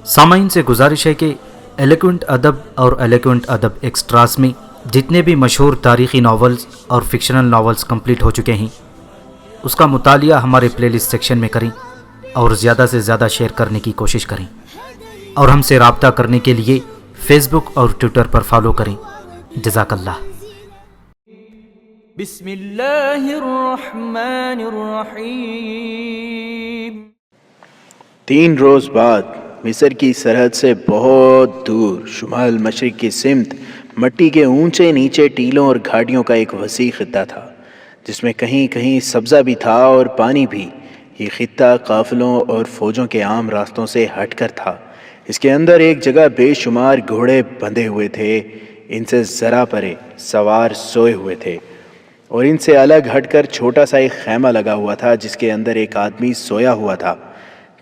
سامعین سے گزارش ہے کہ ایلیکوینٹ ادب اور ایلیکوینٹ ادب ایکسٹراز میں جتنے بھی مشہور تاریخی ناولز اور فکشنل ناولز کمپلیٹ ہو چکے ہیں اس کا مطالعہ ہمارے پلے لسٹ سیکشن میں کریں اور زیادہ سے زیادہ شیئر کرنے کی کوشش کریں، اور ہم سے رابطہ کرنے کے لیے فیس بک اور ٹویٹر پر فالو کریں۔ جزاک اللہ۔ بسم اللہ الرحمن الرحیم۔ 3 روز بعد مصر کی سرحد سے بہت دور شمال مشرق کی سمت مٹی کے اونچے نیچے ٹیلوں اور گھاٹیوں کا ایک وسیع خطہ تھا، جس میں کہیں کہیں سبزہ بھی تھا اور پانی بھی۔ یہ خطہ قافلوں اور فوجوں کے عام راستوں سے ہٹ کر تھا۔ اس کے اندر ایک جگہ بے شمار گھوڑے بندھے ہوئے تھے، ان سے ذرا پرے سوار سوئے ہوئے تھے، اور ان سے الگ ہٹ کر چھوٹا سا ایک خیمہ لگا ہوا تھا جس کے اندر ایک آدمی سویا ہوا تھا۔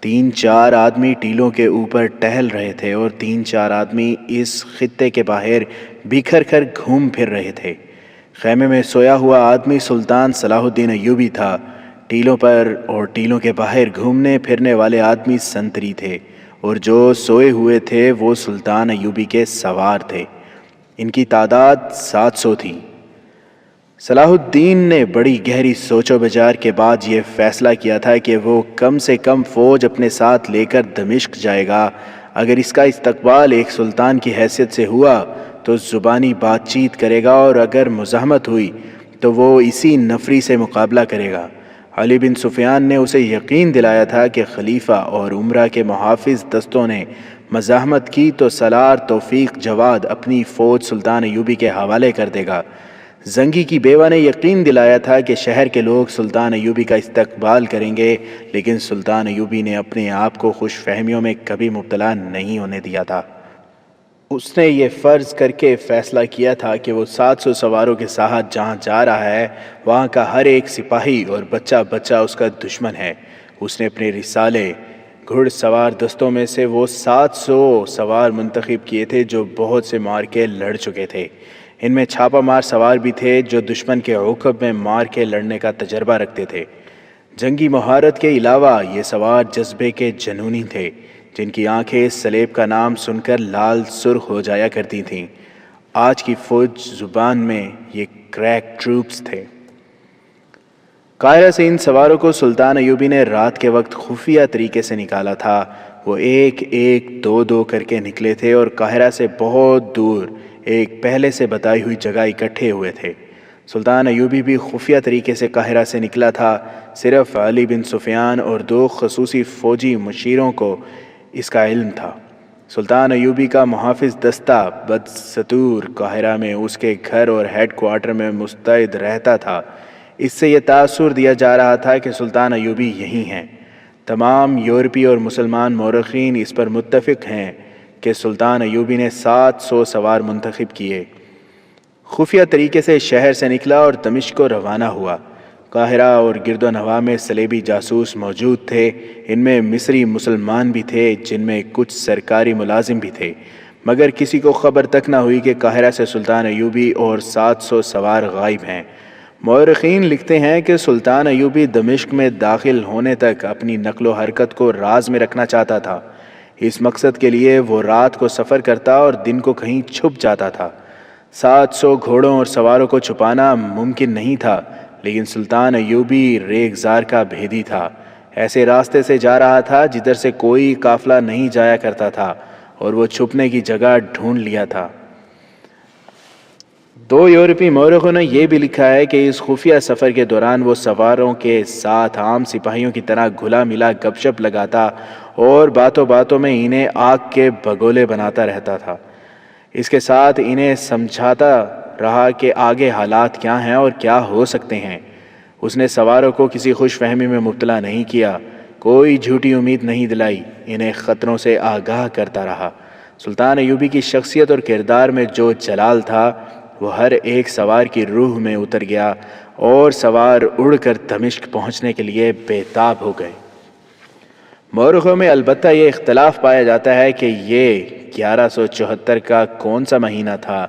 3-4 آدمی ٹیلوں کے اوپر ٹہل رہے تھے اور 3-4 آدمی اس خطے کے باہر بکھر کر گھوم پھر رہے تھے۔ خیمے میں سویا ہوا آدمی سلطان صلاح الدین ایوبی تھا۔ ٹیلوں پر اور ٹیلوں کے باہر گھومنے پھرنے والے آدمی سنتری تھے، اور جو سوئے ہوئے تھے وہ سلطان ایوبی کے سوار تھے۔ ان کی تعداد 700 تھی۔ صلاح الدین نے بڑی گہری سوچ و بچار کے بعد یہ فیصلہ کیا تھا کہ وہ کم سے کم فوج اپنے ساتھ لے کر دمشق جائے گا۔ اگر اس کا استقبال ایک سلطان کی حیثیت سے ہوا تو زبانی بات چیت کرے گا، اور اگر مزاحمت ہوئی تو وہ اسی نفری سے مقابلہ کرے گا۔ علی بن سفیان نے اسے یقین دلایا تھا کہ خلیفہ اور عمرہ کے محافظ دستوں نے مزاحمت کی تو سالار توفیق جواد اپنی فوج سلطان ایوبی کے حوالے کر دے گا۔ زنگی کی بیوہ نے یقین دلایا تھا کہ شہر کے لوگ سلطان ایوبی کا استقبال کریں گے، لیکن سلطان ایوبی نے اپنے آپ کو خوش فہمیوں میں کبھی مبتلا نہیں ہونے دیا تھا۔ اس نے یہ فرض کر کے فیصلہ کیا تھا کہ وہ 700 سواروں کے ساتھ جہاں جا رہا ہے وہاں کا ہر ایک سپاہی اور بچہ بچہ اس کا دشمن ہے۔ اس نے اپنے رسالے گھڑ سوار دستوں میں سے وہ 700 سوار منتخب کیے تھے جو بہت سے معرکے لڑ چکے تھے۔ ان میں چھاپا مار سوار بھی تھے جو دشمن کے عقب میں مار کے لڑنے کا تجربہ رکھتے تھے۔ جنگی مہارت کے علاوہ یہ سوار جذبے کے جنونی تھے، جن کی آنکھیں سلیب کا نام سن کر لال سرخ ہو جایا کرتی تھیں۔ آج کی فوج زبان میں یہ کریک ٹروپس تھے۔ قاہرہ سے ان سواروں کو سلطان ایوبی نے رات کے وقت خفیہ طریقے سے نکالا تھا۔ وہ ایک ایک 2 کر کے نکلے تھے اور قاہرہ سے بہت دور ایک پہلے سے بتائی ہوئی جگہ اکٹھے ہوئے تھے۔ سلطان ایوبی بھی خفیہ طریقے سے قاہرہ سے نکلا تھا۔ صرف علی بن سفیان اور 2 خصوصی فوجی مشیروں کو اس کا علم تھا۔ سلطان ایوبی کا محافظ دستہ بدستور قاہرہ میں اس کے گھر اور ہیڈ کوارٹر میں مستعد رہتا تھا۔ اس سے یہ تاثر دیا جا رہا تھا کہ سلطان ایوبی یہی ہیں۔ تمام یورپی اور مسلمان مورخین اس پر متفق ہیں کہ سلطان ایوبی نے 700 سوار منتخب کیے، خفیہ طریقے سے شہر سے نکلا اور دمشق کو روانہ ہوا۔ قاہرہ اور گرد و نواح میں صلیبی جاسوس موجود تھے۔ ان میں مصری مسلمان بھی تھے، جن میں کچھ سرکاری ملازم بھی تھے، مگر کسی کو خبر تک نہ ہوئی کہ قاہرہ سے سلطان ایوبی اور 700 سوار غائب ہیں۔ مورخین لکھتے ہیں کہ سلطان ایوبی دمشق میں داخل ہونے تک اپنی نقل و حرکت کو راز میں رکھنا چاہتا تھا۔ اس مقصد کے لیے وہ رات کو سفر کرتا اور دن کو کہیں چھپ جاتا تھا۔ 700 گھوڑوں اور سواروں کو چھپانا ممکن نہیں تھا، لیکن سلطان ایوبی ریگزار کا بھیدی تھا۔ ایسے راستے سے جا رہا تھا جدھر سے کوئی قافلہ نہیں جایا کرتا تھا، اور وہ چھپنے کی جگہ ڈھونڈ لیا تھا۔ 2 یورپی مورخوں نے یہ بھی لکھا ہے کہ اس خفیہ سفر کے دوران وہ سواروں کے ساتھ عام سپاہیوں کی طرح گھلا ملا گپ شپ لگاتا اور باتوں باتوں میں انہیں آگ کے بگولے بناتا رہتا تھا۔ اس کے ساتھ انہیں سمجھاتا رہا کہ آگے حالات کیا ہیں اور کیا ہو سکتے ہیں۔ اس نے سواروں کو کسی خوش فہمی میں مبتلا نہیں کیا، کوئی جھوٹی امید نہیں دلائی، انہیں خطروں سے آگاہ کرتا رہا۔ سلطان ایوبی کی شخصیت اور کردار میں جو جلال تھا وہ ہر ایک سوار کی روح میں اتر گیا، اور سوار اڑ کر دمشق پہنچنے کے لیے بےتاب ہو گئے۔ مورخوں میں البتہ یہ اختلاف پایا جاتا ہے کہ یہ 1174 کا کون سا مہینہ تھا۔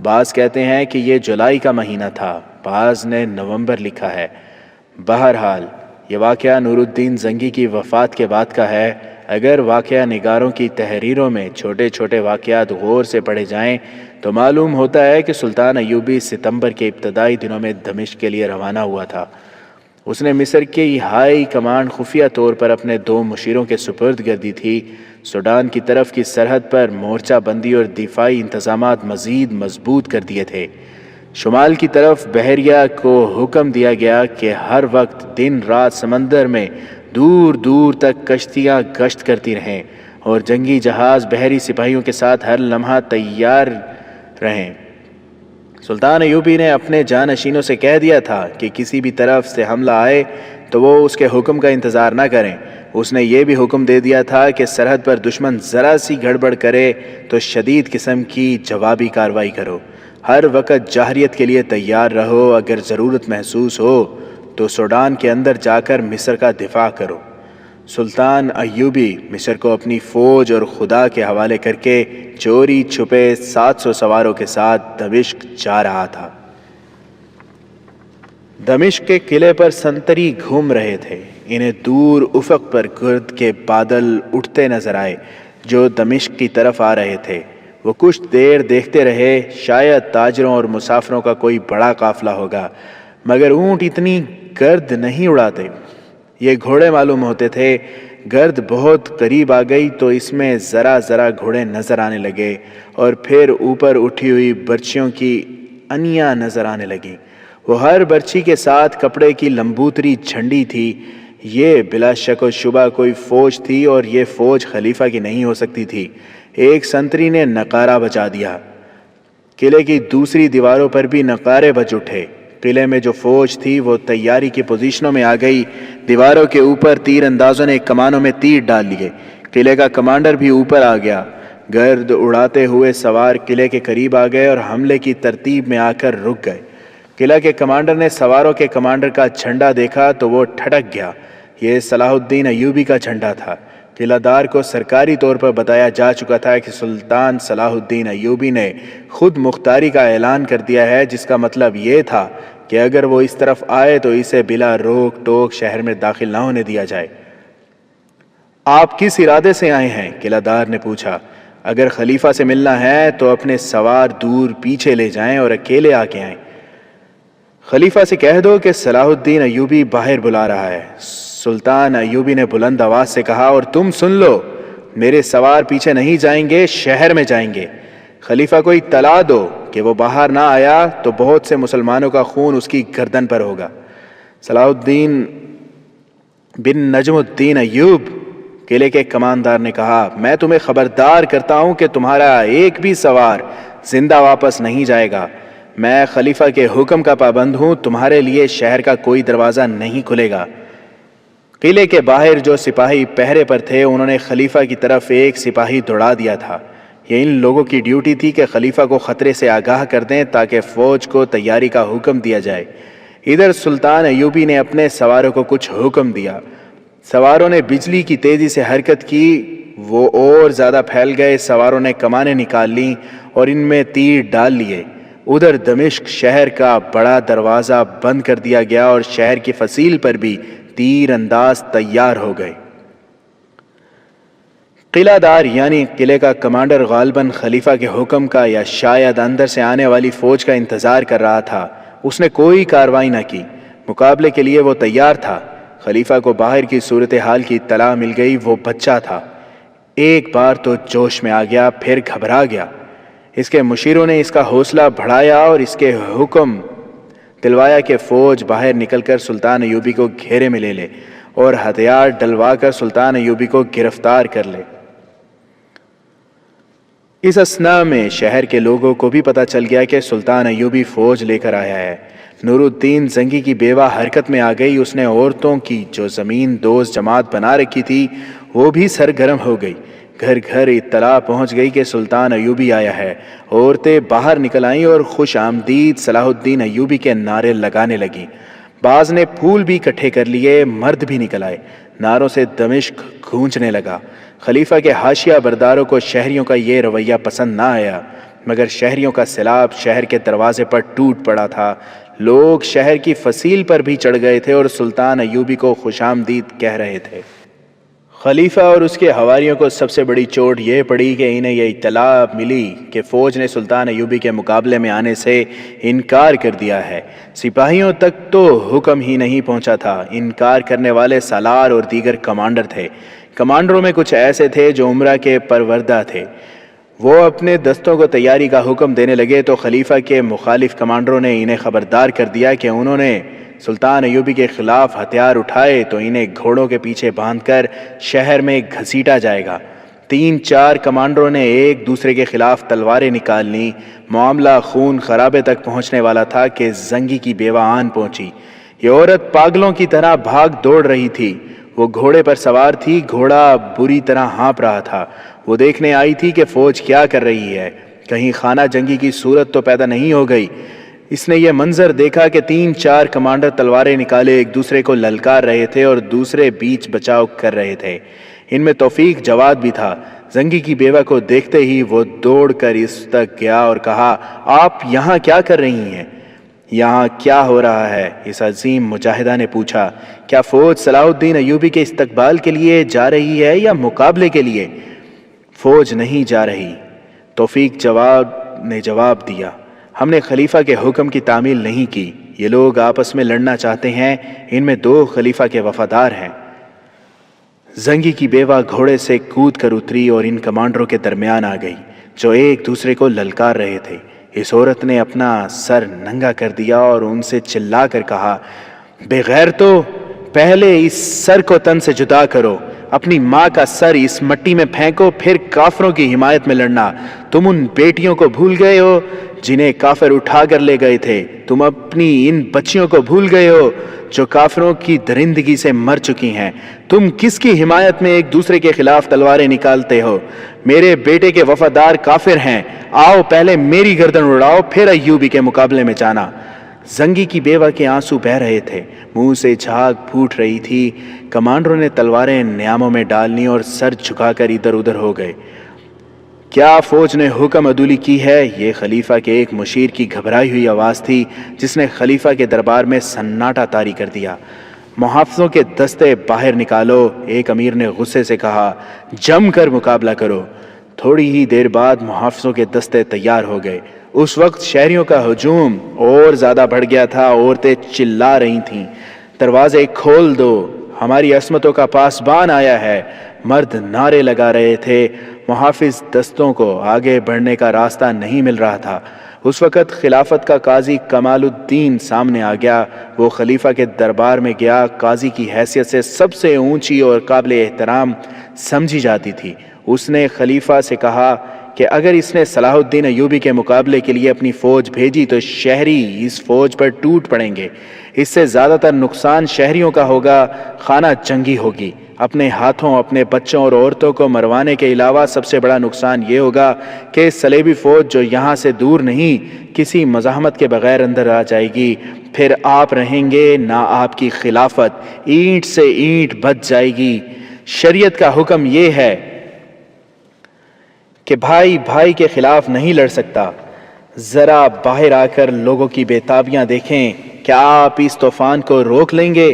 بعض کہتے ہیں کہ یہ جولائی کا مہینہ تھا، بعض نے نومبر لکھا ہے۔ بہرحال یہ واقعہ نور الدین زنگی کی وفات کے بعد کا ہے۔ اگر واقعہ نگاروں کی تحریروں میں چھوٹے چھوٹے واقعات غور سے پڑھے جائیں تو معلوم ہوتا ہے کہ سلطان ایوبی ستمبر کے ابتدائی دنوں میں دمشق کے لیے روانہ ہوا تھا۔ اس نے مصر کی ہائی کمانڈ خفیہ طور پر اپنے 2 مشیروں کے سپرد کردی تھی۔ سوڈان کی طرف کی سرحد پر مورچہ بندی اور دفاعی انتظامات مزید مضبوط کر دیے تھے۔ شمال کی طرف بحریہ کو حکم دیا گیا کہ ہر وقت دن رات سمندر میں دور دور تک کشتیاں گشت کرتی رہیں اور جنگی جہاز بحری سپاہیوں کے ساتھ ہر لمحہ تیار رہیں۔ سلطان ایوبی نے اپنے جانشینوں سے کہہ دیا تھا کہ کسی بھی طرف سے حملہ آئے تو وہ اس کے حکم کا انتظار نہ کریں۔ اس نے یہ بھی حکم دے دیا تھا کہ سرحد پر دشمن ذرا سی گڑبڑ کرے تو شدید قسم کی جوابی کارروائی کرو۔ ہر وقت جاہریت کے لیے تیار رہو، اگر ضرورت محسوس ہو تو سوڈان کے اندر جا کر مصر کا دفاع کرو۔ سلطان ایوبی مصر کو اپنی فوج اور خدا کے حوالے کر کے چوری چھپے 700 سواروں کے ساتھ دمشق جا رہا تھا۔ دمشق کے قلعے پر سنتری گھوم رہے تھے۔ انہیں دور افق پر گرد کے بادل اٹھتے نظر آئے جو دمشق کی طرف آ رہے تھے۔ وہ کچھ دیر دیکھتے رہے، شاید تاجروں اور مسافروں کا کوئی بڑا قافلہ ہوگا، مگر اونٹ اتنی گرد نہیں اڑاتے۔ یہ گھوڑے معلوم ہوتے تھے۔ گرد بہت قریب آ گئی تو اس میں ذرا ذرا گھوڑے نظر آنے لگے اور پھر اوپر اٹھی ہوئی برچیوں کی انیاں نظر آنے لگیں۔ وہ ہر برچی کے ساتھ کپڑے کی لمبوتری جھنڈی تھی۔ یہ بلا شک و شبہ کوئی فوج تھی اور یہ فوج خلیفہ کی نہیں ہو سکتی تھی۔ ایک سنتری نے نقارہ بجا دیا۔ قلعے کی دوسری دیواروں پر بھی نقارے بج اٹھے۔ قلعے میں جو فوج تھی وہ تیاری کی پوزیشنوں میں آ گئی۔ دیواروں کے اوپر تیر اندازوں نے کمانوں میں تیر ڈال لیے۔ قلعے کا کمانڈر بھی اوپر آ گیا۔ گرد اڑاتے ہوئے سوار قلعے کے قریب آ گئے اور حملے کی ترتیب میں آ کر رک گئے۔ قلعہ کے کمانڈر نے سواروں کے کمانڈر کا جھنڈا دیکھا تو وہ ٹھٹک گیا۔ یہ صلاح الدین ایوبی کا جھنڈا تھا۔ قلعہ دار کو سرکاری طور پر بتایا جا چکا تھا کہ سلطان صلاح الدین ایوبی نے خود مختاری کا اعلان کر دیا ہے، جس کا مطلب یہ تھا کہ اگر وہ اس طرف آئے تو اسے بلا روک ٹوک شہر میں داخل نہ ہونے دیا جائے۔ آپ کس ارادے سے آئے ہیں؟ قلعہ دار نے پوچھا۔ اگر خلیفہ سے ملنا ہے تو اپنے سوار دور پیچھے لے جائیں اور اکیلے آ کے آئیں۔ خلیفہ سے کہہ دو کہ صلاح الدین ایوبی باہر بلا رہا ہے۔ سلطان ایوبی نے بلند آواز سے کہا، اور تم سن لو، میرے سوار پیچھے نہیں جائیں گے، شہر میں جائیں گے۔ خلیفہ کو اطلاع دو کہ وہ باہر نہ آیا تو بہت سے مسلمانوں کا خون اس کی گردن پر ہوگا۔ صلاح الدین بن نجم الدین ایوب، قلعے کے کماندار نے کہا، میں تمہیں خبردار کرتا ہوں کہ تمہارا ایک بھی سوار زندہ واپس نہیں جائے گا۔ میں خلیفہ کے حکم کا پابند ہوں، تمہارے لیے شہر کا کوئی دروازہ نہیں کھلے گا۔ قلعے کے باہر جو سپاہی پہرے پر تھے انہوں نے خلیفہ کی طرف ایک سپاہی دوڑا دیا تھا۔ یہ ان لوگوں کی ڈیوٹی تھی کہ خلیفہ کو خطرے سے آگاہ کر دیں تاکہ فوج کو تیاری کا حکم دیا جائے۔ ادھر سلطان ایوبی نے اپنے سواروں کو کچھ حکم دیا۔ سواروں نے بجلی کی تیزی سے حرکت کی، وہ اور زیادہ پھیل گئے۔ سواروں نے کمانیں نکال لیں اور ان میں تیر ڈال لیے۔ ادھر دمشق شہر کا بڑا دروازہ بند کر دیا گیا اور شہر کی فصیل پر بھی تیر انداز تیار ہو گئے۔ قلعہ دار یعنی قلعے کا کمانڈر غالباً خلیفہ کے حکم کا یا شاید اندر سے آنے والی فوج کا انتظار کر رہا تھا۔ اس نے کوئی کارروائی نہ کی۔ مقابلے کے لیے وہ تیار تھا۔ خلیفہ کو باہر کی صورتحال کی اطلاع مل گئی۔ وہ بچہ تھا، ایک بار تو جوش میں آ گیا، پھر گھبرا گیا۔ اس کے مشیروں نے اس کا حوصلہ بڑھایا اور اس کے حکم دلوایا کہ فوج باہر نکل کر سلطان ایوبی کو گھیرے میں لے لے اور ہتھیار ڈلوا کر سلطان ایوبی کو گرفتار کر لے۔ اس اثناء میں شہر کے لوگوں کو بھی پتہ چل گیا کہ سلطان ایوبی فوج لے کر آیا ہے۔ نور الدین زنگی کی بیوہ حرکت میں آ گئی۔ اس نے عورتوں کی جو زمین دوز جماعت بنا رکھی تھی وہ بھی سرگرم ہو گئی۔ گھر گھر اطلاع پہنچ گئی کہ سلطان ایوبی آیا ہے۔ عورتیں باہر نکل آئیں اور خوش آمدید صلاح الدین ایوبی کے نعرے لگانے لگیں۔ بعض نے پھول بھی اکٹھے کر لیے، مرد بھی نکل آئے۔ نعروں سے دمشق گونجنے لگا۔ خلیفہ کے حاشیہ برداروں کو شہریوں کا یہ رویہ پسند نہ آیا، مگر شہریوں کا سیلاب شہر کے دروازے پر ٹوٹ پڑا تھا۔ لوگ شہر کی فصیل پر بھی چڑھ گئے تھے اور سلطان ایوبی کو خوش آمدید کہہ رہے تھے۔ خلیفہ اور اس کے حواریوں کو سب سے بڑی چوٹ یہ پڑی کہ انہیں یہ اطلاع ملی کہ فوج نے سلطان ایوبی کے مقابلے میں آنے سے انکار کر دیا ہے۔ سپاہیوں تک تو حکم ہی نہیں پہنچا تھا، انکار کرنے والے سالار اور دیگر کمانڈر تھے۔ کمانڈروں میں کچھ ایسے تھے جو عمرہ کے پروردہ تھے، وہ اپنے دستوں کو تیاری کا حکم دینے لگے تو خلیفہ کے مخالف کمانڈروں نے انہیں خبردار کر دیا کہ انہوں نے سلطان ایوبی کے خلاف ہتھیار اٹھائے تو انہیں گھوڑوں کے پیچھے باندھ کر شہر میں گھسیٹا جائے گا۔ 3-4 کمانڈروں نے ایک دوسرے کے خلاف تلواریں نکال لیں۔ معاملہ خون خرابے تک پہنچنے والا تھا کہ زنگی کی بیوہ آن پہنچی۔ یہ عورت پاگلوں کی طرح بھاگ دوڑ رہی تھی، وہ گھوڑے پر سوار تھی، گھوڑا بری طرح ہانپ رہا تھا۔ وہ دیکھنے آئی تھی کہ فوج کیا کر رہی ہے، کہیں خانہ جنگی کی صورت تو پیدا نہیں ہو گئی۔ اس نے یہ منظر دیکھا کہ 3-4 کمانڈر تلواریں نکالے ایک دوسرے کو للکار رہے تھے اور دوسرے بیچ بچاؤ کر رہے تھے۔ ان میں توفیق جواد بھی تھا۔ زنگی کی بیوہ کو دیکھتے ہی وہ دوڑ کر اس تک گیا اور کہا، آپ یہاں کیا کر رہی ہیں؟ یہاں کیا ہو رہا ہے؟ اس عظیم مجاہدہ نے پوچھا۔ کیا فوج صلاح الدین ایوبی کے استقبال کے لیے جا رہی ہے یا مقابلے کے لیے؟ فوج نہیں جا رہی، توفیق جواد نے جواب دیا۔ ہم نے خلیفہ کے حکم کی تعمیل نہیں کی، یہ لوگ آپس میں لڑنا چاہتے ہیں، ان میں 2 خلیفہ کے وفادار ہیں۔ زنگی کی بیوہ گھوڑے سے کود کر اتری اور ان کمانڈروں کے درمیان آ گئی جو ایک دوسرے کو للکار رہے تھے۔ اس عورت نے اپنا سر ننگا کر دیا اور ان سے چلا کر کہا، بے غیرتو، پہلے اس سر کو تن سے جدا کرو، اپنی ماں کا سر اس مٹی میں پھینکو، پھر کافروں کی حمایت میں لڑنا۔ تم ان بیٹیوں کو بھول گئے ہو جنہیں کافر اٹھا کر لے گئے تھے، تم اپنی ان بچیوں کو بھول گئے ہو جو کافروں کی درندگی سے مر چکی ہیں۔ تم کس کی حمایت میں ایک دوسرے کے خلاف تلواریں نکالتے ہو؟ میرے بیٹے کے وفادار کافر ہیں، آؤ پہلے میری گردن اڑاؤ، پھر ایوبی کے مقابلے میں جانا۔ زنگی کی بیوہ کے آنسو بہہ رہے تھے، منہ سے جھاگ پھوٹ رہی تھی۔ کمانڈروں نے تلواریں نیاموں میں ڈال لیں اور سر جھکا کر ادھر ادھر ہو گئے۔ کیا فوج نے حکم عدولی کی ہے؟ یہ خلیفہ کے ایک مشیر کی گھبرائی ہوئی آواز تھی جس نے خلیفہ کے دربار میں سناٹا طاری کر دیا۔ محافظوں کے دستے باہر نکالو، ایک امیر نے غصے سے کہا، جم کر مقابلہ کرو۔ تھوڑی ہی دیر بعد محافظوں کے دستے تیار ہو گئے۔ اس وقت شہریوں کا ہجوم اور زیادہ بڑھ گیا تھا، عورتیں چلا رہی تھیں، دروازے کھول دو، ہماری عصمتوں کا پاسبان آیا ہے۔ مرد نعرے لگا رہے تھے، محافظ دستوں کو آگے بڑھنے کا راستہ نہیں مل رہا تھا۔ اس وقت خلافت کا قاضی کمال الدین سامنے آ گیا۔ وہ خلیفہ کے دربار میں گیا، قاضی کی حیثیت سے سب سے اونچی اور قابل احترام سمجھی جاتی تھی۔ اس نے خلیفہ سے کہا کہ اگر اس نے صلاح الدین ایوبی کے مقابلے کے لیے اپنی فوج بھیجی تو شہری اس فوج پر ٹوٹ پڑیں گے، اس سے زیادہ تر نقصان شہریوں کا ہوگا، خانہ جنگی ہوگی۔ اپنے ہاتھوں اپنے بچوں اور عورتوں کو مروانے کے علاوہ سب سے بڑا نقصان یہ ہوگا کہ صلیبی فوج جو یہاں سے دور نہیں کسی مزاحمت کے بغیر اندر آ جائے گی، پھر آپ رہیں گے نہ آپ کی خلافت اینٹ سے اینٹ بچ جائے گی۔ شریعت کا حکم یہ ہے کہ بھائی بھائی کے خلاف نہیں لڑ سکتا۔ ذرا باہر آ کر لوگوں کی بےتابیاں دیکھیں، کیا آپ اس طوفان کو روک لیں گے؟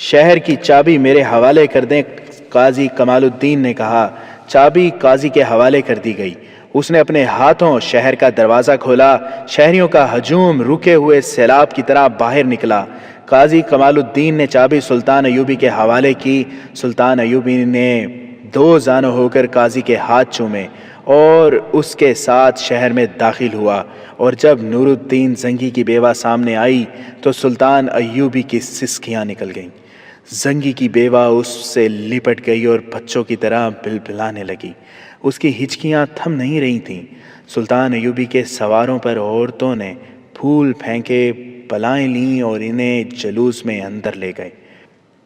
شہر کی چابی میرے حوالے کر دیں، قاضی کمال الدین نے کہا۔ چابی قاضی کے حوالے کر دی گئی۔ اس نے اپنے ہاتھوں شہر کا دروازہ کھولا، شہریوں کا ہجوم رکے ہوئے سیلاب کی طرح باہر نکلا۔ قاضی کمال الدین نے چابی سلطان ایوبی کے حوالے کی۔ سلطان ایوبی نے 2 زانو ہو کر قاضی کے ہاتھ چومے اور اس کے ساتھ شہر میں داخل ہوا، اور جب نور الدین زنگی کی بیوہ سامنے آئی تو سلطان ایوبی کی سسکیاں نکل گئیں۔ زنگی کی بیوہ اس سے لپٹ گئی اور بچوں کی طرح بلبلانے لگی۔ اس کی ہچکیاں تھم نہیں رہی تھیں۔ سلطان ایوبی کے سواروں پر عورتوں نے پھول پھینکے، بلائیں لیں اور انہیں جلوس میں اندر لے گئے۔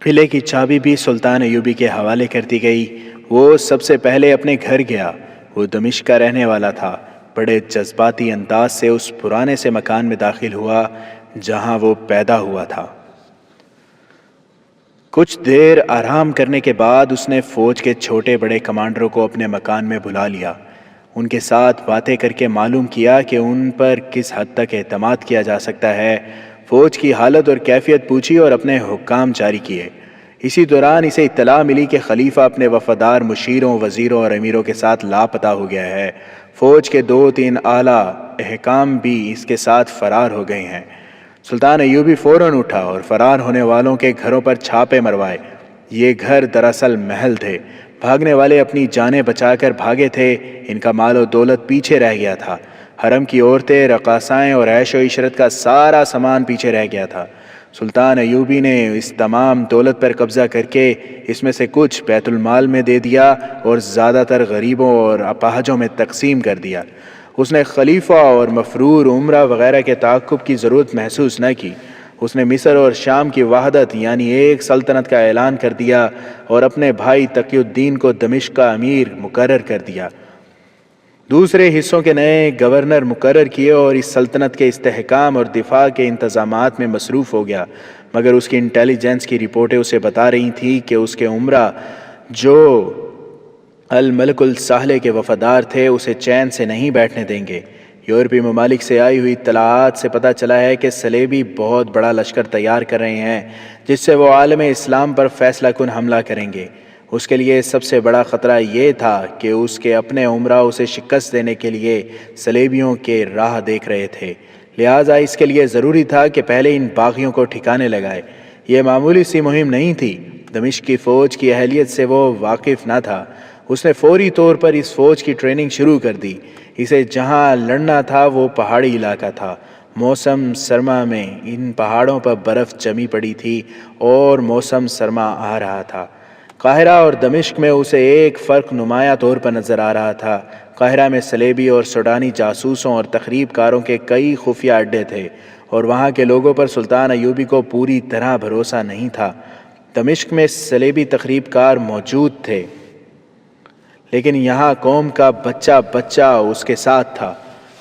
قلعے کی چابی بھی سلطان ایوبی کے حوالے کر دی گئی۔ وہ سب سے پہلے اپنے گھر گیا۔ وہ دمشق کا رہنے والا تھا۔ بڑے جذباتی انداز سے اس پرانے سے مکان میں داخل ہوا جہاں وہ پیدا ہوا تھا۔ کچھ دیر آرام کرنے کے بعد اس نے فوج کے چھوٹے بڑے کمانڈروں کو اپنے مکان میں بلا لیا۔ ان کے ساتھ باتیں کر کے معلوم کیا کہ ان پر کس حد تک اعتماد کیا جا سکتا ہے۔ فوج کی حالت اور کیفیت پوچھی اور اپنے حکام جاری کیے۔ اسی دوران اسے اطلاع ملی کہ خلیفہ اپنے وفادار مشیروں، وزیروں اور امیروں کے ساتھ لاپتہ ہو گیا ہے۔ فوج کے 2-3 اعلیٰ حکام بھی اس کے ساتھ فرار ہو گئے ہیں۔ سلطان ایوبی فوراً اٹھا اور فرار ہونے والوں کے گھروں پر چھاپے مروائے۔ یہ گھر دراصل محل تھے۔ بھاگنے والے اپنی جانیں بچا کر بھاگے تھے، ان کا مال و دولت پیچھے رہ گیا تھا۔ حرم کی عورتیں، رقاصائیں اور عیش و عشرت کا سارا سامان پیچھے رہ گیا تھا۔ سلطان ایوبی نے اس تمام دولت پر قبضہ کر کے اس میں سے کچھ بیت المال میں دے دیا اور زیادہ تر غریبوں اور اپاہجوں میں تقسیم کر دیا۔ اس نے خلیفہ اور مفرور، عمرہ وغیرہ کے تعاقب کی ضرورت محسوس نہ کی۔ اس نے مصر اور شام کی وحدت یعنی ایک سلطنت کا اعلان کر دیا اور اپنے بھائی تقی الدین کو دمشق کا امیر مقرر کر دیا۔ دوسرے حصوں کے نئے گورنر مقرر کیے اور اس سلطنت کے استحکام اور دفاع کے انتظامات میں مصروف ہو گیا، مگر اس کی انٹیلیجنس کی رپورٹیں اسے بتا رہی تھیں کہ اس کے عمرہ جو الملک الساحلہ کے وفادار تھے اسے چین سے نہیں بیٹھنے دیں گے۔ یورپی ممالک سے آئی ہوئی اطلاعات سے پتہ چلا ہے کہ صلیبی بہت بڑا لشکر تیار کر رہے ہیں جس سے وہ عالم اسلام پر فیصلہ کن حملہ کریں گے۔ اس کے لیے سب سے بڑا خطرہ یہ تھا کہ اس کے اپنے عمرہ اسے شکست دینے کے لیے صلیبیوں کے راہ دیکھ رہے تھے، لہٰذا اس کے لیے ضروری تھا کہ پہلے ان باغیوں کو ٹھکانے لگائے۔ یہ معمولی سی مہم نہیں تھی۔ دمشق کی فوج کی اہلیت سے وہ واقف نہ تھا۔ اس نے فوری طور پر اس فوج کی ٹریننگ شروع کر دی۔ اسے جہاں لڑنا تھا وہ پہاڑی علاقہ تھا۔ موسم سرما میں ان پہاڑوں پر برف جمی پڑی تھی اور موسم سرما آ رہا تھا۔ قاہرہ اور دمشق میں اسے ایک فرق نمایاں طور پر نظر آ رہا تھا۔ قاہرہ میں صلیبی اور سوڈانی جاسوسوں اور تخریب کاروں کے کئی خفیہ اڈے تھے اور وہاں کے لوگوں پر سلطان ایوبی کو پوری طرح بھروسہ نہیں تھا۔ دمشق میں صلیبی تخریب کار موجود تھے، لیکن یہاں قوم کا بچہ بچہ اس کے ساتھ تھا،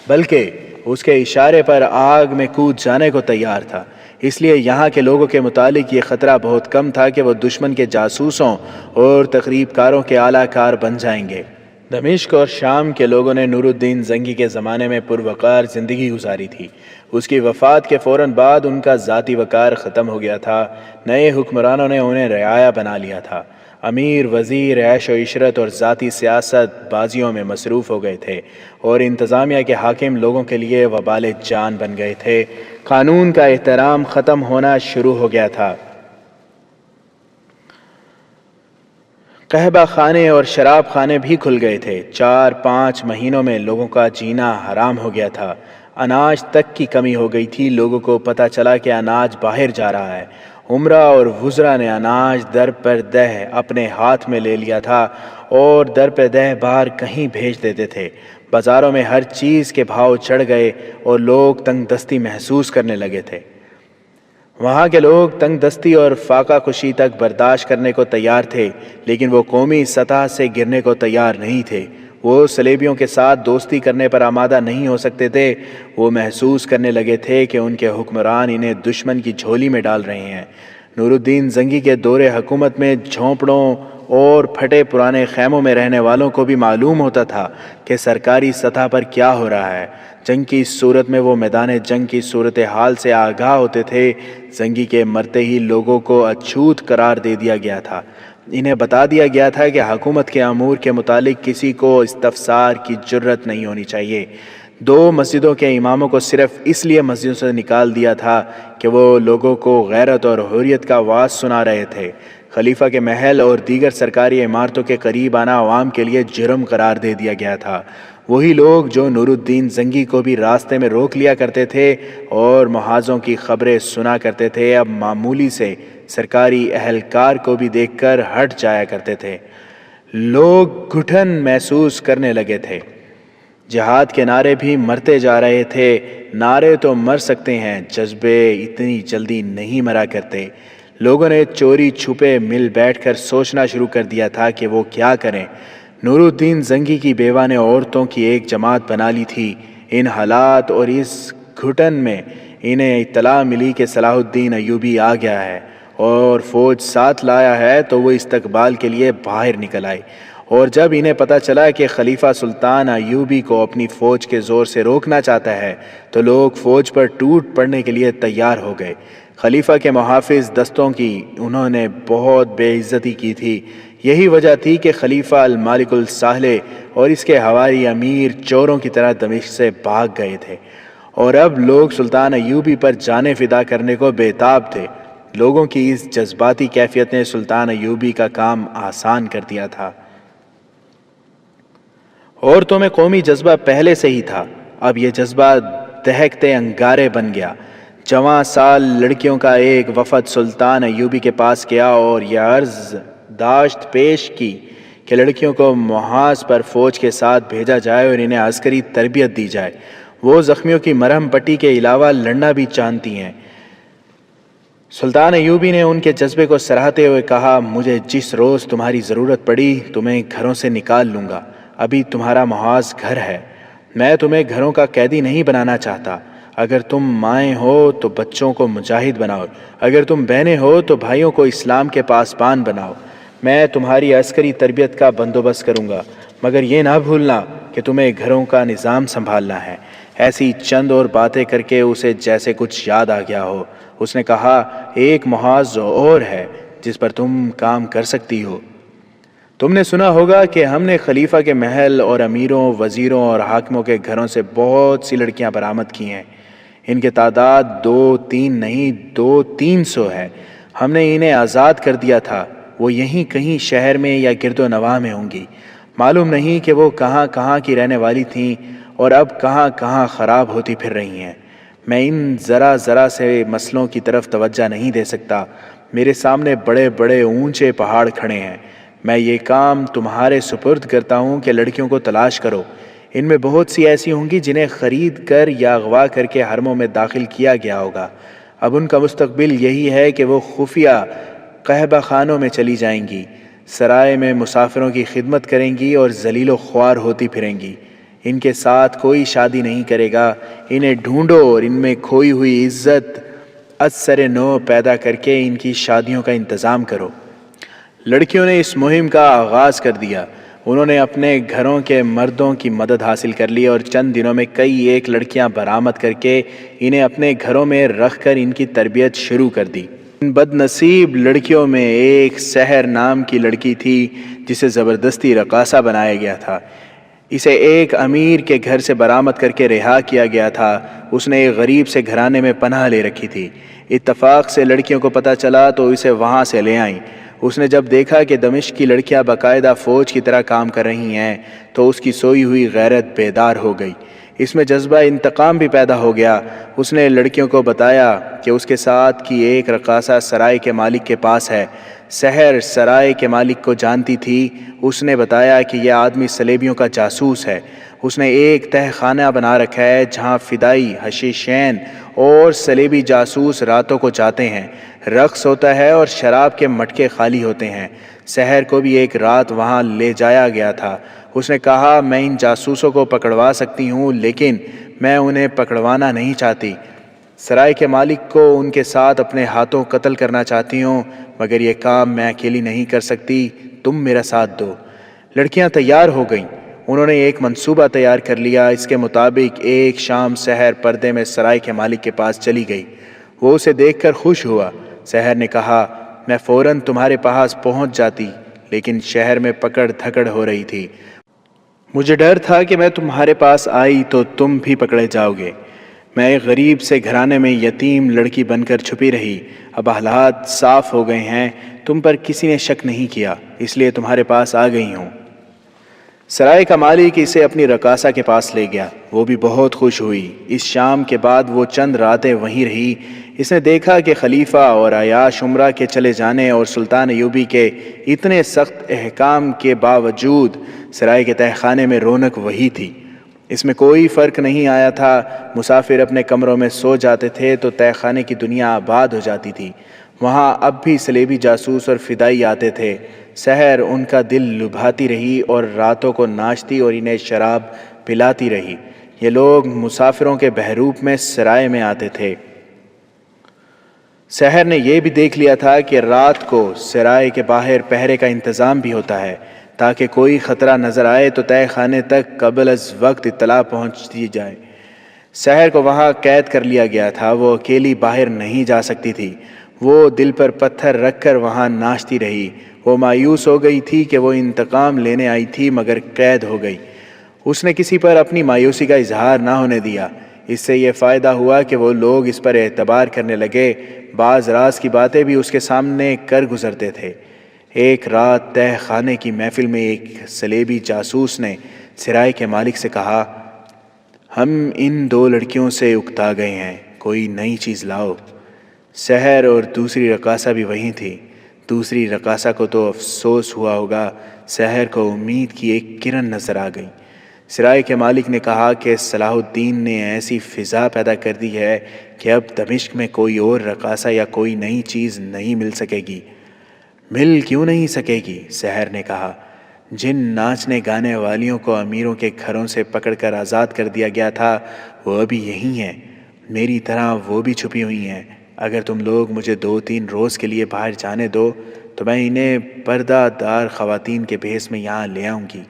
بلکہ اس کے اشارے پر آگ میں کود جانے کو تیار تھا۔ اس لیے یہاں کے لوگوں کے متعلق یہ خطرہ بہت کم تھا کہ وہ دشمن کے جاسوسوں اور تخریب کاروں کے اعلیٰ کار بن جائیں گے۔ دمشق اور شام کے لوگوں نے نور الدین زنگی کے زمانے میں پروقار زندگی گزاری تھی۔ اس کی وفات کے فوراً بعد ان کا ذاتی وقار ختم ہو گیا تھا۔ نئے حکمرانوں نے انہیں رعایا بنا لیا تھا۔ امیر، وزیر عیش و عشرت اور ذاتی سیاست بازیوں میں مصروف ہو گئے تھے اور انتظامیہ کے حاکم لوگوں کے لیے وبال جان بن گئے تھے۔ قانون کا احترام ختم ہونا شروع ہو گیا تھا۔ قہبہ خانے اور شراب خانے بھی کھل گئے تھے۔ 4-5 مہینوں میں لوگوں کا جینا حرام ہو گیا تھا۔ اناج تک کی کمی ہو گئی تھی۔ لوگوں کو پتہ چلا کہ اناج باہر جا رہا ہے۔ عمرہ اور وزراء نے اناج در پر دہ اپنے ہاتھ میں لے لیا تھا اور در پہ دہ باہر کہیں بھیج دیتے تھے۔ بازاروں میں ہر چیز کے بھاؤ چڑھ گئے اور لوگ تنگ دستی محسوس کرنے لگے تھے۔ وہاں کے لوگ تنگ دستی اور فاقہ کشی تک برداشت کرنے کو تیار تھے، لیکن وہ قومی سطح سے گرنے کو تیار نہیں تھے۔ وہ صلیبیوں کے ساتھ دوستی کرنے پر آمادہ نہیں ہو سکتے تھے۔ وہ محسوس کرنے لگے تھے کہ ان کے حکمران انہیں دشمن کی جھولی میں ڈال رہے ہیں۔ نور الدین زنگی کے دور حکومت میں جھونپڑوں اور پھٹے پرانے خیموں میں رہنے والوں کو بھی معلوم ہوتا تھا کہ سرکاری سطح پر کیا ہو رہا ہے۔ جنگ کی صورت میں وہ میدان جنگ کی صورتحال سے آگاہ ہوتے تھے۔ زنگی کے مرتے ہی لوگوں کو اچھوت قرار دے دیا گیا تھا۔ انہیں بتا دیا گیا تھا کہ حکومت کے امور کے متعلق کسی کو استفسار کی جرت نہیں ہونی چاہیے۔ 2 مسجدوں کے اماموں کو صرف اس لیے مسجدوں سے نکال دیا تھا کہ وہ لوگوں کو غیرت اور حریت کا واعظ سنا رہے تھے۔ خلیفہ کے محل اور دیگر سرکاری عمارتوں کے قریب آنا عوام کے لیے جرم قرار دے دیا گیا تھا۔ وہی لوگ جو نور الدین زنگی کو بھی راستے میں روک لیا کرتے تھے اور محاذوں کی خبریں سنا کرتے تھے، اب معمولی سے سرکاری اہلکار کو بھی دیکھ کر ہٹ جایا کرتے تھے۔ لوگ گھٹن محسوس کرنے لگے تھے۔ جہاد کے نعرے بھی مرتے جا رہے تھے۔ نعرے تو مر سکتے ہیں، جذبے اتنی جلدی نہیں مرا کرتے۔ لوگوں نے چوری چھپے مل بیٹھ کر سوچنا شروع کر دیا تھا کہ وہ کیا کریں۔ نور الدین زنگی کی بیوہ نے عورتوں کی ایک جماعت بنا لی تھی۔ ان حالات اور اس گھٹن میں انہیں اطلاع ملی کہ صلاح الدین ایوبی آ گیا ہے اور فوج ساتھ لایا ہے، تو وہ استقبال کے لیے باہر نکل آئے۔ اور جب انہیں پتہ چلا کہ خلیفہ سلطان ایوبی کو اپنی فوج کے زور سے روکنا چاہتا ہے، تو لوگ فوج پر ٹوٹ پڑنے کے لیے تیار ہو گئے۔ خلیفہ کے محافظ دستوں کی انہوں نے بہت بے عزتی کی تھی۔ یہی وجہ تھی کہ خلیفہ المالک الصالح اور اس کے حواری امیر چوروں کی طرح دمشق سے بھاگ گئے تھے، اور اب لوگ سلطان ایوبی پر جانیں فدا کرنے کو بے تاب تھے۔ لوگوں کی اس جذباتی کیفیت نے سلطان ایوبی کا کام آسان کر دیا تھا۔ عورتوں میں قومی جذبہ پہلے سے ہی تھا، اب یہ جذبہ دہکتے انگارے بن گیا۔ جوان سال لڑکیوں کا ایک وفد سلطان ایوبی کے پاس گیا اور یہ عرض داشت پیش کی کہ لڑکیوں کو محاذ پر فوج کے ساتھ بھیجا جائے اور انہیں عسکری تربیت دی جائے۔ وہ زخمیوں کی مرہم پٹی کے علاوہ لڑنا بھی جانتی ہیں۔ سلطان ایوبی نے ان کے جذبے کو سراہتے ہوئے کہا، مجھے جس روز تمہاری ضرورت پڑی تمہیں گھروں سے نکال لوں گا۔ ابھی تمہارا محاذ گھر ہے، میں تمہیں گھروں کا قیدی نہیں بنانا چاہتا۔ اگر تم مائیں ہو تو بچوں کو مجاہد بناؤ، اگر تم بہنیں ہو تو بھائیوں کو اسلام کے پاسبان بناؤ۔ میں تمہاری عسکری تربیت کا بندوبست کروں گا، مگر یہ نہ بھولنا کہ تمہیں گھروں کا نظام سنبھالنا ہے۔ ایسی چند اور باتیں کر کے اسے جیسے کچھ یاد آ گیا ہو، اس نے کہا، ایک محاذ اور ہے جس پر تم کام کر سکتی ہو۔ تم نے سنا ہوگا کہ ہم نے خلیفہ کے محل اور امیروں، وزیروں اور حاکموں کے گھروں سے بہت سی لڑکیاں برآمد کی ہیں۔ ان کی تعداد 2-3 نہیں 200-300 ہے۔ ہم نے انہیں آزاد کر دیا تھا، وہ یہیں کہیں شہر میں یا گرد و نواح میں ہوں گی۔ معلوم نہیں کہ وہ کہاں کہاں کی رہنے والی تھیں اور اب کہاں کہاں خراب ہوتی پھر رہی ہیں۔ میں ان ذرا سے مسئلوں کی طرف توجہ نہیں دے سکتا۔ میرے سامنے بڑے بڑے اونچے پہاڑ کھڑے ہیں۔ میں یہ کام تمہارے سپرد کرتا ہوں کہ لڑکیوں کو تلاش کرو۔ ان میں بہت سی ایسی ہوں گی جنہیں خرید کر یا اغوا کر کے حرموں میں داخل کیا گیا ہوگا۔ اب ان کا مستقبل یہی ہے کہ وہ خفیہ قحبہ خانوں میں چلی جائیں گی، سرائے میں مسافروں کی خدمت کریں گی اور ذلیل و خوار ہوتی پھریں گی۔ ان کے ساتھ کوئی شادی نہیں کرے گا۔ انہیں ڈھونڈو اور ان میں کھوئی ہوئی عزت از سر نو پیدا کر کے ان کی شادیوں کا انتظام کرو۔ لڑکیوں نے اس مہم کا آغاز کر دیا۔ انہوں نے اپنے گھروں کے مردوں کی مدد حاصل کر لی اور چند دنوں میں کئی ایک لڑکیاں برآمد کر کے انہیں اپنے گھروں میں رکھ کر ان کی تربیت شروع کر دی۔ ان بد نصیب لڑکیوں میں ایک سحر نام کی لڑکی تھی جسے زبردستی رقاصہ بنایا گیا تھا۔ اسے ایک امیر کے گھر سے برآمد کر کے رہا کیا گیا تھا۔ اس نے ایک غریب سے گھرانے میں پناہ لے رکھی تھی۔ اتفاق سے لڑکیوں کو پتہ چلا تو اسے وہاں سے لے آئیں۔ اس نے جب دیکھا کہ دمشق کی لڑکیاں باقاعدہ فوج کی طرح کام کر رہی ہیں تو اس کی سوئی ہوئی غیرت بیدار ہو گئی۔ اس میں جذبہ انتقام بھی پیدا ہو گیا۔ اس نے لڑکیوں کو بتایا کہ اس کے ساتھ کی ایک رقاصہ سرائے کے مالک کے پاس ہے۔ سحر سرائے کے مالک کو جانتی تھی۔ اس نے بتایا کہ یہ آدمی سلیبیوں کا جاسوس ہے۔ اس نے ایک تہ خانہ بنا رکھا ہے جہاں فدائی، حشیشین اور سلیبی جاسوس راتوں کو جاتے ہیں۔ رقص ہوتا ہے اور شراب کے مٹکے خالی ہوتے ہیں۔ سحر کو بھی ایک رات وہاں لے جایا گیا تھا۔ اس نے کہا، میں ان جاسوسوں کو پکڑوا سکتی ہوں لیکن میں انہیں پکڑوانا نہیں چاہتی۔ سرائے کے مالک کو ان کے ساتھ اپنے ہاتھوں قتل کرنا چاہتی ہوں، مگر یہ کام میں اکیلی نہیں کر سکتی، تم میرا ساتھ دو۔ لڑکیاں تیار ہو گئیں۔ انہوں نے ایک منصوبہ تیار کر لیا۔ اس کے مطابق ایک شام سحر پردے میں سرائے کے مالک کے پاس چلی گئی۔ وہ اسے دیکھ کر خوش ہوا۔ سحر نے کہا، میں فوراً تمہارے پاس پہنچ جاتی، لیکن شہر میں پکڑ دھکڑ ہو رہی تھی۔ مجھے ڈر تھا کہ میں تمہارے پاس آئی تو تم بھی پکڑے جاؤ گے۔ میں ایک غریب سے گھرانے میں یتیم لڑکی بن کر چھپی رہی۔ اب حالات صاف ہو گئے ہیں، تم پر کسی نے شک نہیں کیا، اس لیے تمہارے پاس آ گئی ہوں۔ سرائے کا مالک اسے اپنی رقاصہ کے پاس لے گیا۔ وہ بھی بہت خوش ہوئی۔ اس شام کے بعد وہ چند راتیں وہیں رہی۔ اس نے دیکھا کہ خلیفہ اور عیاش عمرہ کے چلے جانے اور سلطان ایوبی کے اتنے سخت احکام کے باوجود سرائے کے تہ خانے میں رونق وہی تھی۔ اس میں کوئی فرق نہیں آیا تھا۔ مسافر اپنے کمروں میں سو جاتے تھے تو تہ خانے کی دنیا آباد ہو جاتی تھی۔ وہاں اب بھی سلیبی جاسوس اور فدائی آتے تھے۔ سحر ان کا دل لبھاتی رہی اور راتوں کو ناچتی اور انہیں شراب پلاتی رہی۔ یہ لوگ مسافروں کے بحروپ میں سرائے میں آتے تھے۔ سحر نے یہ بھی دیکھ لیا تھا کہ رات کو سرائے کے باہر پہرے کا انتظام بھی ہوتا ہے تاکہ کوئی خطرہ نظر آئے تو تہ خانے تک قبل از وقت اطلاع پہنچتی جائے۔ سحر کو وہاں قید کر لیا گیا تھا، وہ اکیلی باہر نہیں جا سکتی تھی۔ وہ دل پر پتھر رکھ کر وہاں ناچتی رہی۔ وہ مایوس ہو گئی تھی کہ وہ انتقام لینے آئی تھی مگر قید ہو گئی۔ اس نے کسی پر اپنی مایوسی کا اظہار نہ ہونے دیا۔ اس سے یہ فائدہ ہوا کہ وہ لوگ اس پر اعتبار کرنے لگے۔ بعض راز کی باتیں بھی اس کے سامنے کر گزرتے تھے۔ ایک رات تہ خانے کی محفل میں ایک سلیبی جاسوس نے سرائے کے مالک سے کہا، ہم ان 2 لڑکیوں سے اکتا گئے ہیں، کوئی نئی چیز لاؤ۔ سحر اور دوسری رقاصہ بھی وہیں تھی۔ دوسری رقاصہ کو تو افسوس ہوا ہوگا، سحر کو امید کی ایک کرن نظر آ گئی۔ سرائے کے مالک نے کہا کہ صلاح الدین نے ایسی فضا پیدا کر دی ہے کہ اب دمشق میں کوئی اور رقاصہ یا کوئی نئی چیز نہیں مل سکے گی۔ مل کیوں نہیں سکے گی؟ سحر نے کہا، جن ناچنے گانے والیوں کو امیروں کے گھروں سے پکڑ کر آزاد کر دیا گیا تھا وہ ابھی یہی ہیں، میری طرح وہ بھی چھپی ہوئی ہیں۔ اگر تم لوگ مجھے 2-3 روز کے لیے باہر جانے دو تو میں انہیں پردہ دار خواتین کے بھیس میں یہاں لے آؤں گی۔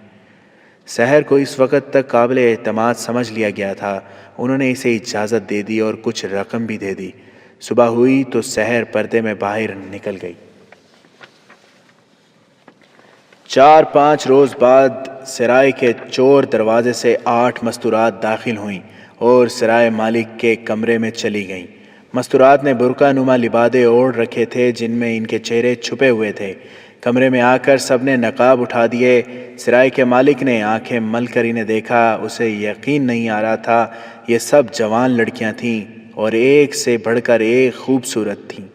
سحر کو اس وقت تک قابل اعتماد سمجھ لیا گیا تھا۔ انہوں نے اسے اجازت دے دی اور کچھ رقم بھی دے دی۔ صبح ہوئی تو سحر پردے میں باہر نکل گئی۔ 4-5 روز بعد سرائے کے چور دروازے سے 8 مستورات داخل ہوئیں اور سرائے مالک کے کمرے میں چلی گئیں۔ مستورات نے برقع نما لبادے اوڑھ رکھے تھے جن میں ان کے چہرے چھپے ہوئے تھے۔ کمرے میں آ کر سب نے نقاب اٹھا دیے۔ سرائے کے مالک نے آنکھیں مل کر انہیں دیکھا۔ اسے یقین نہیں آ رہا تھا، یہ سب جوان لڑکیاں تھیں اور ایک سے بڑھ کر ایک خوبصورت تھیں۔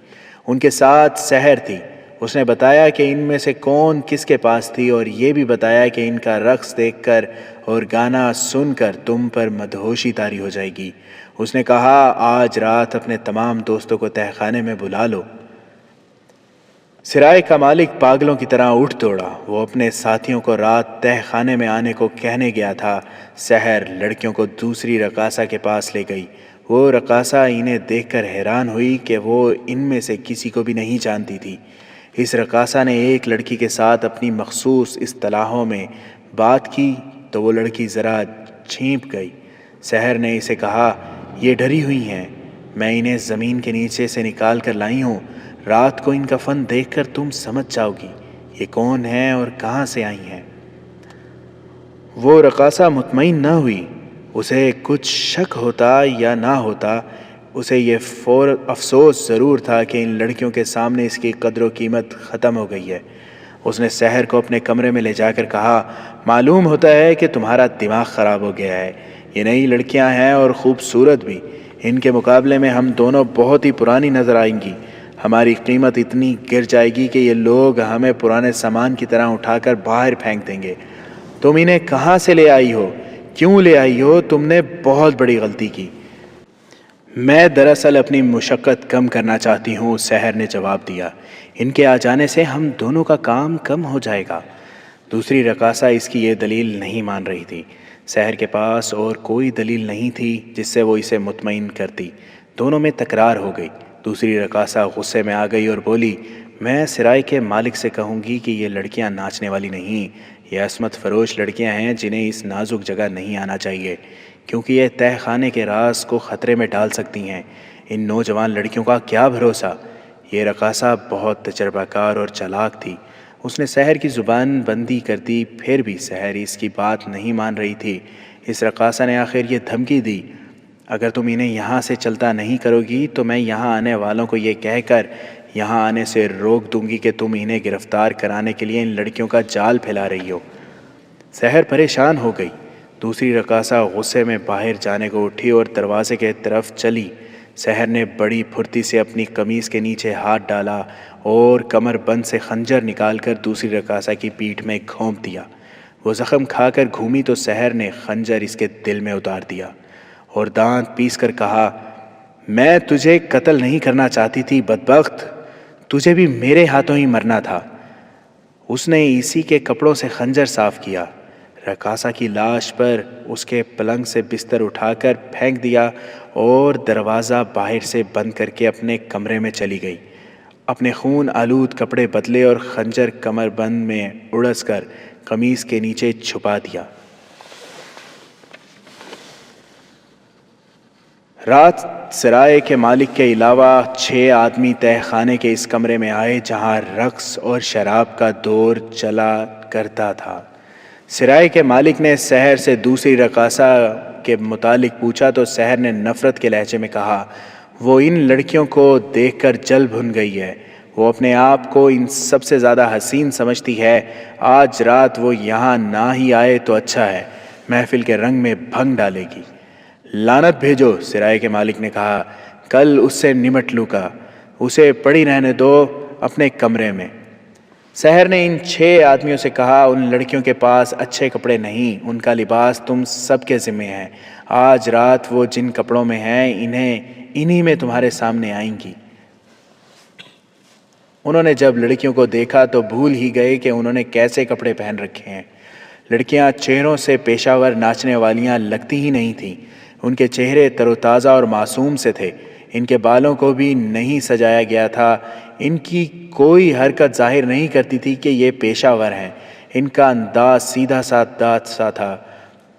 ان کے ساتھ سحر تھی۔ اس نے بتایا کہ ان میں سے کون کس کے پاس تھی اور یہ بھی بتایا کہ ان کا رقص دیکھ کر اور گانا سن کر تم پر مدہوشی طاری ہو جائے گی۔ اس نے کہا، آج رات اپنے تمام دوستوں کو تہ خانے میں بلا لو۔ سرائے کا مالک پاگلوں کی طرح اٹھ دوڑا۔ وہ اپنے ساتھیوں کو رات تہ خانے میں آنے کو کہنے گیا تھا۔ سحر لڑکیوں کو دوسری رقاصہ کے پاس لے گئی۔ وہ رقاصہ انہیں دیکھ کر حیران ہوئی کہ وہ ان میں سے کسی کو بھی نہیں جانتی تھی۔ اس رقاصہ نے ایک لڑکی کے ساتھ اپنی مخصوص اصطلاحوں میں بات کی تو وہ لڑکی ذرا چھینپ گئی۔ سحر نے اسے کہا، یہ ڈری ہوئی ہیں، میں انہیں زمین کے نیچے سے نکال کر لائی ہوں۔ رات کو ان کا فن دیکھ کر تم سمجھ جاؤ گی یہ کون ہیں اور کہاں سے آئی ہیں۔ وہ رقاصہ مطمئن نہ ہوئی۔ اسے کچھ شک ہوتا یا نہ ہوتا، اسے یہ افسوس ضرور تھا کہ ان لڑکیوں کے سامنے اس کی قدر و قیمت ختم ہو گئی ہے۔ اس نے سحر کو اپنے کمرے میں لے جا کر کہا، معلوم ہوتا ہے کہ تمہارا دماغ خراب ہو گیا ہے۔ یہ نئی لڑکیاں ہیں اور خوبصورت بھی۔ ان کے مقابلے میں ہم دونوں بہت ہی پرانی نظر آئیں گی۔ ہماری قیمت اتنی گر جائے گی کہ یہ لوگ ہمیں پرانے سامان کی طرح اٹھا کر باہر پھینک دیں گے۔ تم انہیں کہاں سے لے آئی ہو؟ کیوں لے آئی ہو؟ تم نے بہت بڑی غلطی کی۔ میں دراصل اپنی مشقت کم کرنا چاہتی ہوں، سحر نے جواب دیا۔ ان کے آ جانے سے ہم دونوں کا کام کم ہو جائے گا۔ دوسری رقاصہ اس کی یہ دلیل نہیں مان رہی تھی۔ سحر کے پاس اور کوئی دلیل نہیں تھی جس سے وہ اسے مطمئن کرتی۔ دونوں میں تکرار ہو گئی۔ دوسری رقاصہ غصے میں آ گئی اور بولی، میں سرائے کے مالک سے کہوں گی کہ یہ لڑکیاں ناچنے والی نہیں، یہ عصمت فروش لڑکیاں ہیں جنہیں اس نازک جگہ نہیں آنا چاہیے، کیونکہ یہ تہ خانے کے راز کو خطرے میں ڈال سکتی ہیں۔ ان نوجوان لڑکیوں کا کیا بھروسہ؟ یہ رقاصہ بہت تجربہ کار اور چالاک تھی۔ اس نے سحر کی زبان بندی کر دی، پھر بھی سحر اس کی بات نہیں مان رہی تھی۔ اس رقاصہ نے آخر یہ دھمکی دی، اگر تم انہیں یہاں سے چلتا نہیں کرو گی تو میں یہاں آنے والوں کو یہ کہہ کر یہاں آنے سے روک دوں گی کہ تم انہیں گرفتار کرانے کے لیے ان لڑکیوں کا جال پھیلا رہی ہو۔ سحر پریشان ہو گئی۔ دوسری رقاصہ غصے میں باہر جانے کو اٹھی اور دروازے کے طرف چلی۔ سحر نے بڑی پھرتی سے اپنی قمیص کے نیچے ہاتھ ڈالا اور کمر بند سے خنجر نکال کر دوسری رقاصہ کی پیٹھ میں گھونپ دیا۔ وہ زخم کھا کر گھومی تو سحر نے خنجر اس کے دل میں اتار دیا اور دانت پیس کر کہا، میں تجھے قتل نہیں کرنا چاہتی تھی بدبخت، تجھے بھی میرے ہاتھوں ہی مرنا تھا۔ اس نے اسی کے کپڑوں سے خنجر صاف کیا، رقاصہ کی لاش پر اس کے پلنگ سے بستر اٹھا کر پھینک دیا اور دروازہ باہر سے بند کر کے اپنے کمرے میں چلی گئی۔ اپنے خون آلود کپڑے بدلے اور خنجر کمر بند میں اڑس کر قمیص کے نیچے چھپا دیا۔ رات سرائے کے مالک کے علاوہ 6 آدمی تہ خانے کے اس کمرے میں آئے جہاں رقص اور شراب کا دور چلا کرتا تھا۔ سرائے کے مالک نے سحر سے دوسری رقاصہ کے متعلق پوچھا تو سحر نے نفرت کے لہجے میں کہا، وہ ان لڑکیوں کو دیکھ کر جل بھن گئی ہے، وہ اپنے آپ کو ان سب سے زیادہ حسین سمجھتی ہے، آج رات وہ یہاں نہ ہی آئے تو اچھا ہے، محفل کے رنگ میں بھنگ ڈالے گی۔ لعنت بھیجو، سرائے کے مالک نے کہا، کل اس سے نمٹ لوں گا، اسے پڑی رہنے دو اپنے کمرے میں۔ سحر نے ان 6 آدمیوں سے کہا، ان لڑکیوں کے پاس اچھے کپڑے نہیں، ان کا لباس تم سب کے ذمہ ہے، آج رات وہ جن کپڑوں میں ہیں انہی میں تمہارے سامنے آئیں گی۔ انہوں نے جب لڑکیوں کو دیکھا تو بھول ہی گئے کہ انہوں نے کیسے کپڑے پہن رکھے ہیں۔ لڑکیاں چہروں سے پیشہ ور ناچنے والیاں لگتی ہی نہیں تھیں، ان کے چہرے تر و تازہ اور معصوم سے تھے، ان کے بالوں کو بھی نہیں سجایا گیا تھا، ان کی کوئی حرکت ظاہر نہیں کرتی تھی کہ یہ پیشہ ور ہیں، ان کا انداز سیدھا سادہ سا تھا۔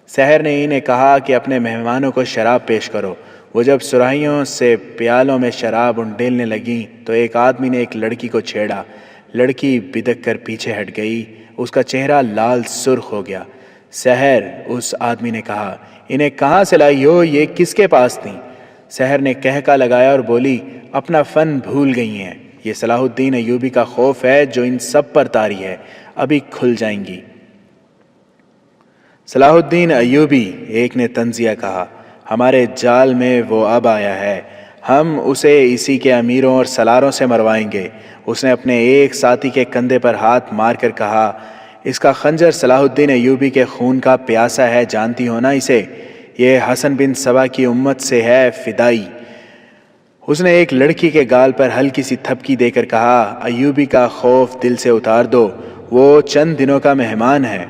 سحر نے انہیں کہا کہ اپنے مہمانوں کو شراب پیش کرو۔ وہ جب سراہیوں سے پیالوں میں شراب انڈیلنے لگیں تو ایک آدمی نے ایک لڑکی کو چھیڑا، لڑکی بدک کر پیچھے ہٹ گئی، اس کا چہرہ لال سرخ ہو گیا۔ سحر، اس آدمی نے کہا، انہیں کہاں سے لائی ہو، یہ کس کے پاس تھیں؟ سحر نے کہکا لگایا اور بولی، اپنا فن بھول گئی ہیں، یہ صلاح الدین ایوبی کا خوف ہے جو ان سب پر طاری ہے، ابھی کھل جائیں گی۔ صلاح الدین ایوبی، ایک نے تنزیہ کہا، ہمارے جال میں وہ اب آیا ہے، ہم اسے اسی کے امیروں اور سلاروں سے مروائیں گے۔ اس نے اپنے ایک ساتھی کے کندھے پر ہاتھ مار کر کہا، اس کا خنجر صلاح الدین ایوبی کے خون کا پیاسا ہے، جانتی ہو نا اسے، یہ حسن بن سبا کی امت سے ہے، فدائی۔ اس نے ایک لڑکی کے گال پر ہلکی سی تھپکی دے کر کہا، ایوبی کا خوف دل سے اتار دو، وہ چند دنوں کا مہمان ہے۔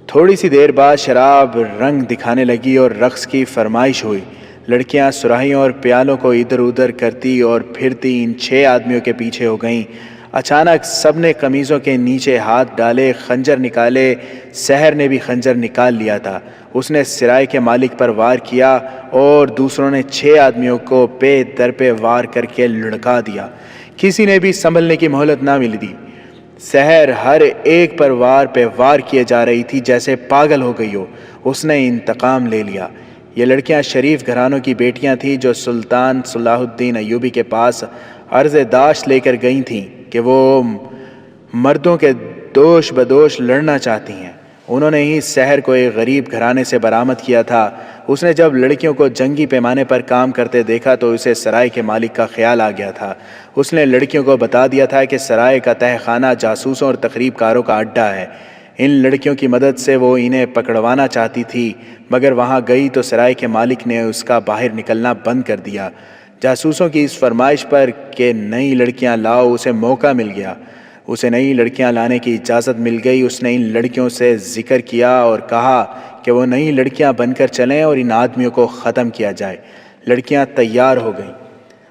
تھوڑی سی دیر بعد شراب رنگ دکھانے لگی اور رقص کی فرمائش ہوئی۔ لڑکیاں سراہیوں اور پیالوں کو ادھر ادھر کرتی اور پھرتی ان 6 آدمیوں کے پیچھے ہو گئیں۔ اچانک سب نے قمیضوں کے نیچے ہاتھ ڈالے، خنجر نکالے۔ سحر نے بھی خنجر نکال لیا تھا، اس نے سرائے کے مالک پر وار کیا اور دوسروں نے 6 آدمیوں کو پے در پہ وار کر کے لڑکا دیا، کسی نے بھی سنبھلنے کی مہلت نہ ملی دی۔ سحر ہر ایک پر وار پہ وار کیے جا رہی تھی جیسے پاگل ہو گئی ہو، اس نے انتقام لے لیا۔ یہ لڑکیاں شریف گھرانوں کی بیٹیاں تھیں جو سلطان صلاح الدین ایوبی کے پاس عرض داشت لے کر گئی تھیں کہ وہ مردوں کے دوش بدوش لڑنا چاہتی ہیں۔ انہوں نے ہی سحر کو ایک غریب گھرانے سے برآمد کیا تھا۔ اس نے جب لڑکیوں کو جنگی پیمانے پر کام کرتے دیکھا تو اسے سرائے کے مالک کا خیال آ گیا تھا۔ اس نے لڑکیوں کو بتا دیا تھا کہ سرائے کا تہ خانہ جاسوسوں اور تخریب کاروں کا اڈا ہے۔ ان لڑکیوں کی مدد سے وہ انہیں پکڑوانا چاہتی تھی، مگر وہاں گئی تو سرائے کے مالک نے اس کا باہر نکلنا بند کر دیا۔ جاسوسوں کی اس فرمائش پر کہ نئی لڑکیاں لاؤ، اسے موقع مل گیا، اسے نئی لڑکیاں لانے کی اجازت مل گئی۔ اس نے ان لڑکیوں سے ذکر کیا اور کہا کہ وہ نئی لڑکیاں بن کر چلیں اور ان آدمیوں کو ختم کیا جائے۔ لڑکیاں تیار ہو گئیں،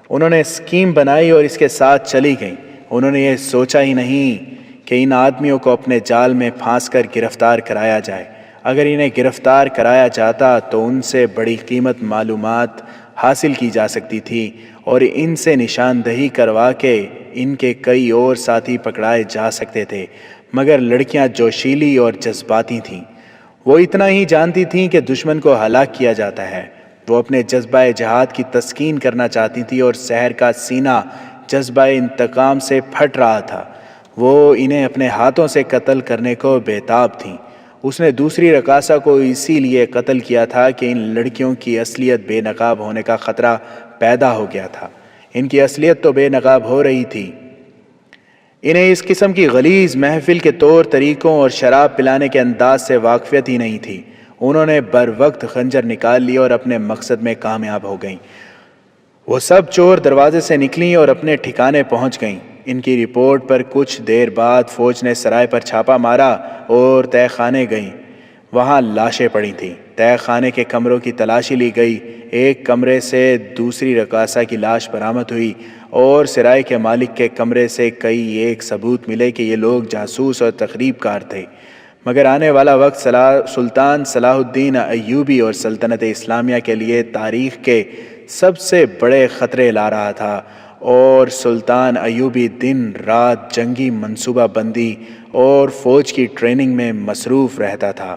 انہوں نے اسکیم بنائی اور اس کے ساتھ چلی گئیں۔ انہوں نے یہ سوچا ہی نہیں کہ ان آدمیوں کو اپنے جال میں پھانس کر گرفتار کرایا جائے۔ اگر انہیں گرفتار کرایا جاتا تو ان سے بڑی قیمت معلومات حاصل کی جا سکتی تھی اور ان سے نشاندہی کروا کے ان کے کئی اور ساتھی پکڑائے جا سکتے تھے، مگر لڑکیاں جوشیلی اور جذباتی تھیں۔ وہ اتنا ہی جانتی تھیں کہ دشمن کو ہلاک کیا جاتا ہے۔ وہ اپنے جذبہ جہاد کی تسکین کرنا چاہتی تھیں اور سحر کا سینہ جذبہ انتقام سے پھٹ رہا تھا۔ وہ انہیں اپنے ہاتھوں سے قتل کرنے کو بیتاب تھیں۔ اس نے دوسری رقاصہ کو اسی لیے قتل کیا تھا کہ ان لڑکیوں کی اصلیت بے نقاب ہونے کا خطرہ پیدا ہو گیا تھا۔ ان کی اصلیت تو بے نقاب ہو رہی تھی، انہیں اس قسم کی غلیظ محفل کے طور طریقوں اور شراب پلانے کے انداز سے واقفیت ہی نہیں تھی۔ انہوں نے بر وقت خنجر نکال لی اور اپنے مقصد میں کامیاب ہو گئیں۔ وہ سب چور دروازے سے نکلیں اور اپنے ٹھکانے پہنچ گئیں۔ ان کی رپورٹ پر کچھ دیر بعد فوج نے سرائے پر چھاپا مارا اور تہ خانے گئیں۔ وہاں لاشیں پڑی تھیں۔ تہ خانے کے کمروں کی تلاشی لی گئی۔ ایک کمرے سے دوسری رقاصہ کی لاش برآمد ہوئی اور سرائے کے مالک کے کمرے سے کئی ایک ثبوت ملے کہ یہ لوگ جاسوس اور تخریب کار تھے، مگر آنے والا وقت سلطان صلاح الدین ایوبی اور سلطنت اسلامیہ کے لیے تاریخ کے سب سے بڑے خطرے لا رہا تھا، اور سلطان ایوبی دن رات جنگی منصوبہ بندی اور فوج کی ٹریننگ میں مصروف رہتا تھا۔